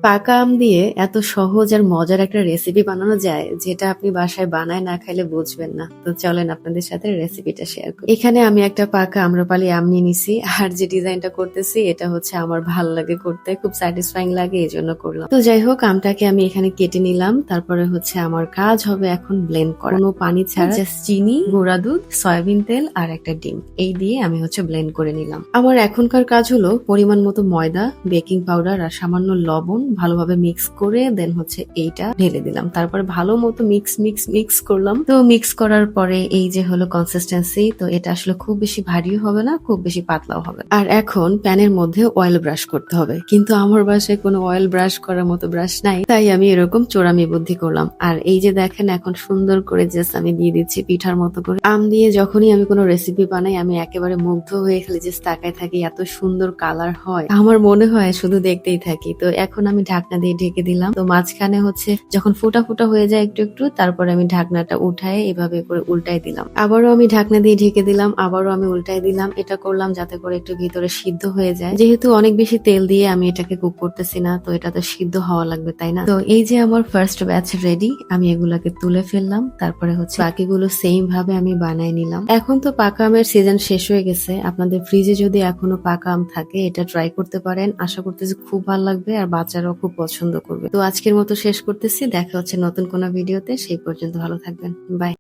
পাকা আম দিয়ে এত সহজ আর মজার একটা রেসিপি বানানো যায় যেটা আপনি বাসায় বানায় না খাইলে বুঝবেন না। তো চলেন আপনাদের সাথে রেসিপিটা শেয়ার করি। এখানে আমি একটা পাকা আম্রপালি আম নিয়ে নিছি, আর যে ডিজাইনটা করতেছি এটা হচ্ছে আমার ভাল লাগে করতে, খুব স্যাটিসফাইং লাগে, এই জন্য করলাম। তো যাই হোক, আমটাকে আমি এখানে কেটে নিলাম। তারপরে হচ্ছে আমার কাজ হবে এখন ব্লেন্ড করা, কোনো পানি ছাড়া, জাস্ট চিনি, গুঁড়া দুধ, সয়াবিন তেল আর একটা ডিম, এই দিয়ে আমি হচ্ছে ব্লেন্ড করে নিলাম। আমার এখনকার কাজ হলো পরিমাণ মতো ময়দা, বেকিং পাউডার আর সামান্য লবণ ভালোভাবে মিক্স করে দেন হচ্ছে এইটা ঢেলে দিলাম। তারপরে ভালো মতো মিক্স করলাম। তো মিক্স করার পরে এই যে হলো কনসিস্টেন্সি। তো এটা আসলে খুব বেশি ভারীও হবে না, খুব বেশি পাতলাও হবে না। আর এখন প্যানের মধ্যে অয়েল ব্রাশ করতে হবে, কিন্তু আমার বাসায় কোনো অয়েল ব্রাশ করার মতো ব্রাশ নাই, তাই আমি এরকম চোরামি বুদ্ধি করলাম। আর এই যে দেখেন, এখন সুন্দর করে জাস্ট আমি দিয়ে দিচ্ছি পিঠার মতো করে। আম দিয়ে যখনই আমি কোনো রেসিপি বানাই আমি একেবারে মুগ্ধ হয়ে খালি জাস্ট তাকায় থাকি, এত সুন্দর কালার হয়, আমার মনে হয় শুধু দেখতেই থাকি। তো এখন আমি ঢাকনা দিয়ে ঢেকে দিলাম। তো মাঝখানে হচ্ছে যখন ফোটা ফোটা হয়ে যায় একটু একটু, তারপরে আমি ঢাকনাটা উঠায় এভাবে করে উল্টাই দিলাম। আবারও আমি ঢাকনা দিয়ে ঢেকে দিলাম, আবারও আমি উল্টাই দিলাম। এটা করলাম যাতে করে একটু ভিতরে সিদ্ধ হয়ে যায়, যেহেতু অনেক বেশি তেল দিয়ে আমি এটাকে কুক করতেছি না, তো এটা তো সিদ্ধ হওয়া লাগবে, তাই না? তো এই যে আমার ফার্স্ট ব্যাচ রেডি, আমি এগুলাকে তুলে ফেললাম। তারপরে হচ্ছে বাকিগুলো সেম ভাবে আমি বানাই নিলাম। এখন তো পাকা আমের সিজন শেষ হয়ে গেছে, আপনাদের ফ্রিজে যদি এখনো পাকা আম থাকে এটা ট্রাই করতে পারেন। আশা করতেছি খুব ভালো লাগবে আর বাচ্চারাও খুব পছন্দ করবে। তো আজকের মতো শেষ করতেছি, দেখা হচ্ছে নতুন কোনো ভিডিওতে, সেই পর্যন্ত ভালো থাকবেন, বাই।